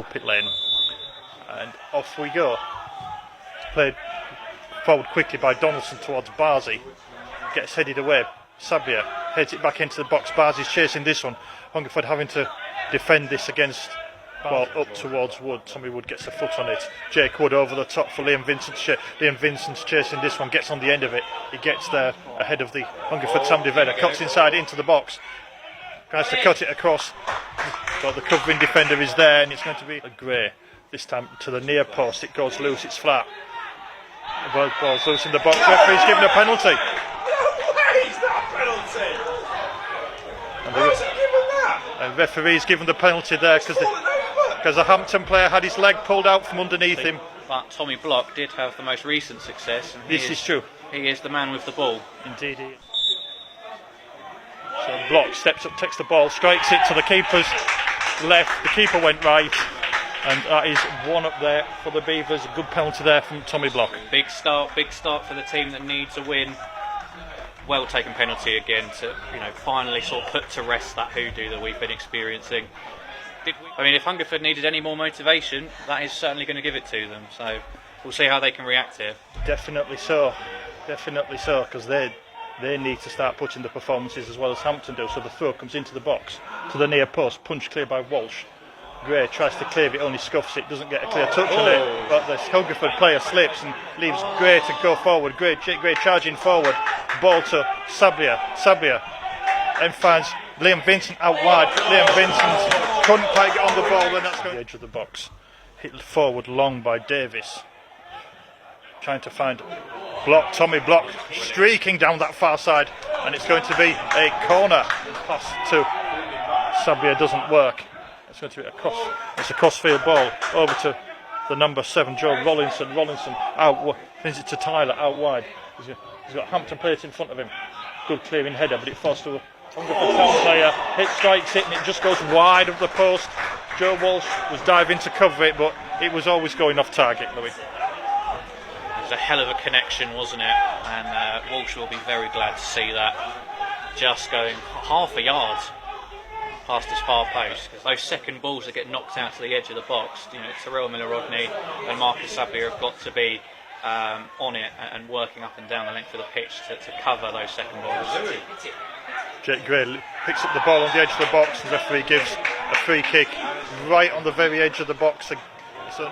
pulpit lane. And off we go. It's played forward quickly by Donaldson towards Barzi. Gets headed away. Sabia heads it back into the box. Barzi's chasing this one. Hungerford having to defend this against ball up towards Wood. Tommy Wood gets a foot on it. Jake Wood over the top for Liam Vincent. Liam Vincent's chasing this one, gets on the end of it. He gets there ahead of the Hungerford Sam defender. Cuts inside into the box. Tries to cut it across. But the covering defender is there, and it's going to be a Gray. This time to the near post. It goes loose, it's flat. The ball's loose in the box. Referee's given a penalty. No way, is that a penalty? How's he given that? And referee's given the penalty there because a Hampton player had his leg pulled out from underneath him. But Tommy Block did have the most recent success. And this is true. He is the man with the ball. Indeed he is. So Block steps up, takes the ball, strikes it to the keeper's left. The keeper went right. And that is one up there for the Beavers. A good penalty there from Tommy Block. Big start for the team that needs a win. Well taken penalty again to finally sort of put to rest that hoodoo that we've been experiencing. If Hungerford needed any more motivation, that is certainly going to give it to them. So we'll see how they can react here. Definitely so, because they need to start putting the performances as well as Hampton do. So the throw comes into the box to the near post, punch clear by Walsh. Gray tries to clear it, only scuffs it, doesn't get a clear touch on it, but the Hungerford player slips and leaves Gray to go forward. Gray charging forward, ball to Sabia and finds Liam Vincent out wide. Liam Vincent couldn't quite get on the ball, and that's going to the edge of the box. Hit forward long by Davis. Trying to find Block, Tommy Block streaking down that far side, and it's going to be a corner. Pass to Sabia doesn't work. It's going to be it's a crossfield ball over to the number 7, Joe Rollinson. Rollinson out, brings it to Tyler out wide. He's got Hampton players in front of him. Good clearing header, but it falls to a Hungerford Town player. Strikes it, and it just goes wide of the post. Joe Walsh was diving to cover it, but it was always going off target, Louis. It was a hell of a connection, wasn't it? And Walsh will be very glad to see that. Just going half a yard past his far post, because those second balls that get knocked out to the edge of the box, Terrell Miller-Rodney and Marcus Sabia have got to be on it and working up and down the length of the pitch to cover those second balls. Jake Gray picks up the ball on the edge of the box, and the referee gives a free kick right on the very edge of the box. So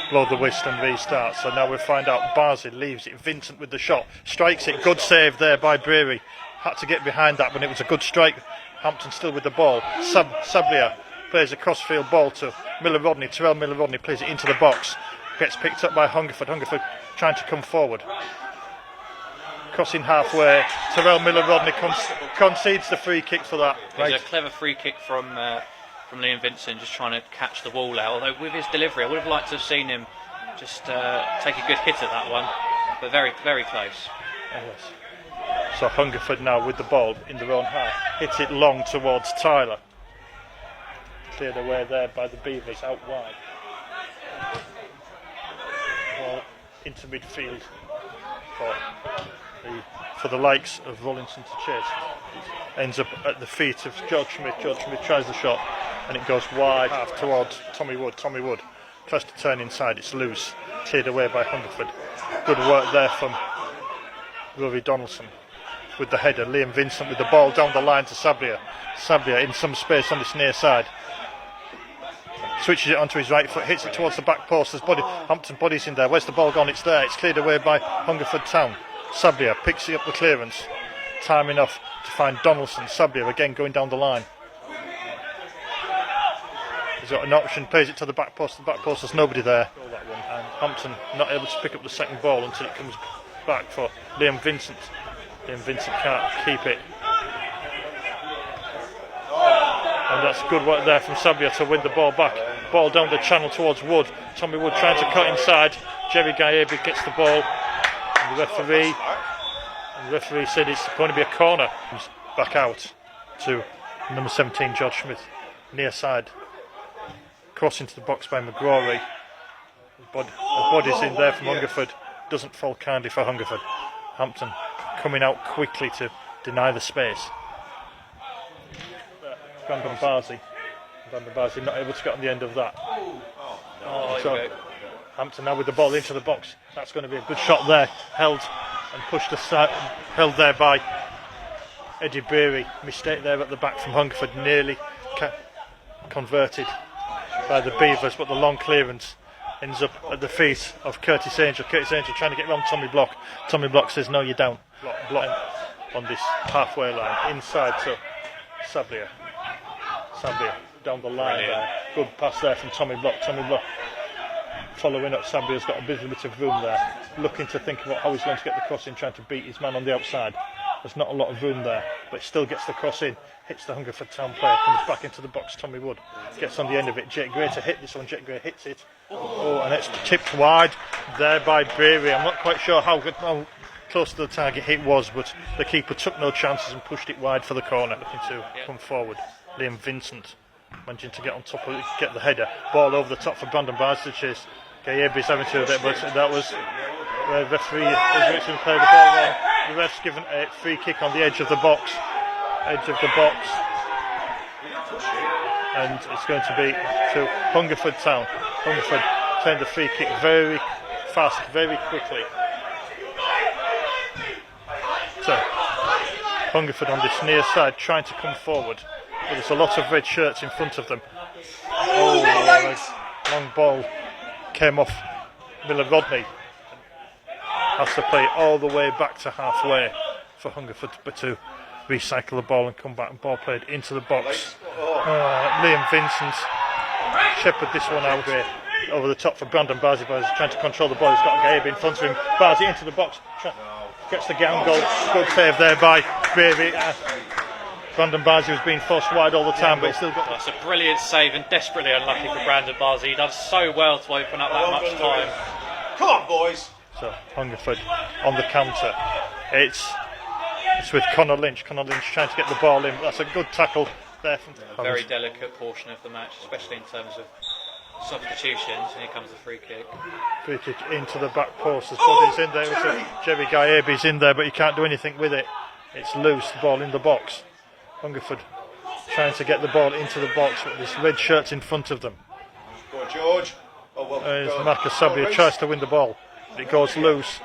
blow the whistle and restart. So now we'll find out. Barzi leaves it. Vincent with the shot, strikes it. Good save there by Breary. Had to get behind that, but it was a good strike. Hampton still with the ball. Sabia plays a crossfield ball to Miller-Rodney. Terrell Miller-Rodney plays it into the box. Gets picked up by Hungerford. Hungerford trying to come forward. Crossing halfway. Terrell Miller-Rodney concedes the free kick for that. It was a clever free kick from Liam Vincent, just trying to catch the ball out. Although with his delivery, I would have liked to have seen him just take a good hit at that one. But very, very close. Yes. So Hungerford now with the ball in their own half. Hits it long towards Tyler. Cleared away there by the Beavers out wide. Ball into midfield for the likes of Rollinson to chase. Ends up at the feet of George Smith. George Smith tries the shot and it goes wide half towards Tommy Wood. Tommy Wood tries to turn inside, it's loose. Cleared away by Hungerford. Good work there from Rory Donaldson with the header. Liam Vincent with the ball down the line to Sabia. Sabia in some space on this near side. Switches it onto his right foot, hits it towards the back post. There's Hampton bodies in there. Where's the ball gone? It's there. It's cleared away by Hungerford Town. Sabia picks it up the clearance. Time enough to find Donaldson. Sabia again going down the line. He's got an option, plays it to the back post. The back post, there's nobody there. And Hampton not able to pick up the second ball until it comes back for Liam Vincent. Liam Vincent can't keep it. And that's good work there from Sabia to win the ball back. Ball down the channel towards Wood. Tommy Wood trying to cut inside. Jerry Gayebi gets the ball. And the referee said it's going to be a corner. Comes back out to number 17, George Smith. Near side. Cross into the box by McGrory. The body's in there from Hungerford. Doesn't fall kindly for Hungerford. Hampton coming out quickly to deny the space. Brandon Barzi not able to get on the end of that. Oh, So here we go. Hampton now with the ball into the box. That's going to be a good shot there. Held and pushed aside, held there by Eddie Beery. Mistake there at the back from Hungerford, nearly converted by the Beavers, but the long clearance ends up at the feet of Curtis Angel. Curtis Angel trying to get around Tommy Block. Tommy Block says, no, you don't. Block on this halfway line. Inside to Sablia. Sablia down the line there. Good pass there from Tommy Block. Tommy Block following up. Sablia's got a bit of room there. Looking to think about how he's going to get the cross in, trying to beat his man on the outside. There's not a lot of room there, but still gets the cross in. Hits the Hungerford Town player, comes back into the box. Tommy Wood gets on the end of it. Jake Gray to hit this one. Jake Gray hits it. Oh, and it's tipped wide there by Beery. I'm not quite sure how close to the target it was, but the keeper took no chances and pushed it wide for the corner. Looking to come forward. Liam Vincent managing to get on top of it, get the header. Ball over the top for Brandon Barnes to chase. Gayebi's having to do it, but that was the referee as Richmond played the ball wrong. The ref's given a free kick on the edge of the box. And it's going to be to Hungerford Town. Hungerford playing the free kick very fast, very quickly. So Hungerford on this near side trying to come forward, but there's a lot of red shirts in front of them. Long ball came off Miller Rodney. Has to play all the way back to halfway for Hungerford to recycle the ball and come back, and ball played into the box. Liam Vincent shepherd this one out here over the top for Brandon Barzi. Trying to control the ball. He's got Gabe in front of him. Barzi into the box. Gets the ground goal. Good save there by Beery. Brandon Barzi was being forced wide all the time, but he still got. That's a brilliant save and desperately unlucky for Brandon Barzi. He does so well to open up that much time. Come on, boys. So Hungerford on the counter. It's with Connor Lynch. Connor Lynch trying to get the ball in. That's a good tackle there from A very delicate portion of the match, especially in terms of substitutions. And here comes the free kick. Free kick into the back post. His body's in there. Jerry Gayebi's in there, but he can't do anything with it. It's loose. The ball in the box. Hungerford trying to get the ball into the box with this red shirts in front of them. Go on, George. Marcus Sabia tries to win the ball, but it goes loose.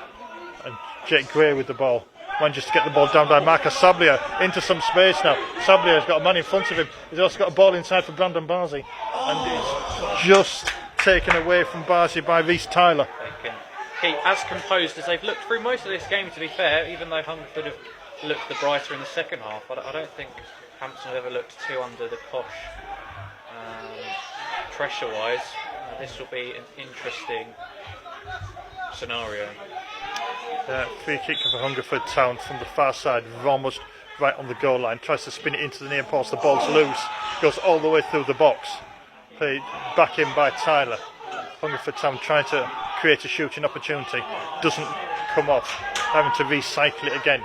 And Jake Gray with the ball. Manages to get the ball down by Marcus Sablia into some space now. Sablia's got a man in front of him. He's also got a ball inside for Brandon Barzi. And it's just taken away from Barzi by Reece Tyler. They can keep as composed as they've looked through most of this game, to be fair, even though Hungerford have looked the brighter in the second half. I don't think Hampton have ever looked too under the cosh pressure-wise. This will be an interesting scenario. Free kick for Hungerford Town from the far side, almost right on the goal line. Tries to spin it into the near post. The ball's loose. Goes all the way through the box. Played back in by Tyler. Hungerford Town trying to create a shooting opportunity. Doesn't come off. Having to recycle it again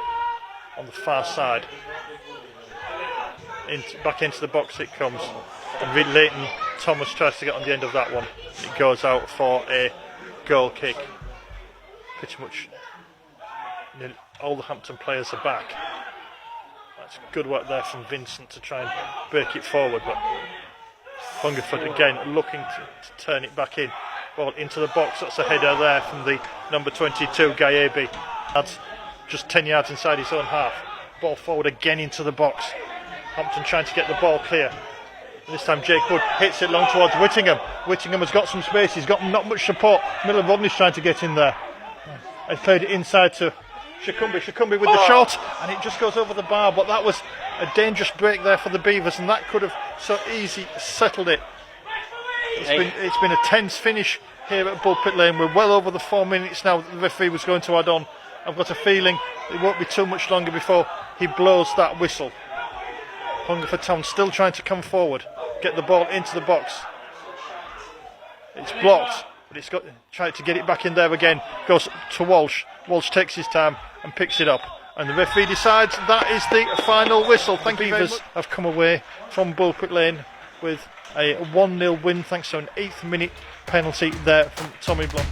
on the far side. Back into the box it comes. And Leighton Thomas tries to get on the end of that one. It goes out for a goal kick. Pretty much all the Hampton players are back. That's good work there from Vincent to try and break it forward, but Hungerford again looking to turn it back in. Ball into the box. That's a header there from the number 22 Gayebi. That's just 10 yards inside his own half. Ball forward again into the box. Hampton trying to get the ball clear. This time Jake Wood hits it long towards Whittingham. Whittingham has got some space. He's got not much support. Miller Rodney's trying to get in there. He played it inside to Shakumbi. Shakumbi with the shot, and it just goes over the bar. But that was a dangerous break there for the Beavers, and that could have so easy settled it. It's been a tense finish here at Bullpit Lane. We're well over the 4 minutes now that the referee was going to add on. I've got a feeling it won't be too much longer before he blows that whistle. Hungerford Town still trying to come forward, get the ball into the box. It's blocked, but it's got tried to get it back in there again. Goes to Walsh. Walsh takes his time and picks it up, and the referee decides that is the final whistle. Thank you very much. Have come away from Bullpit Lane with a 1-0 win thanks to an 8th minute penalty there from Tommy Block.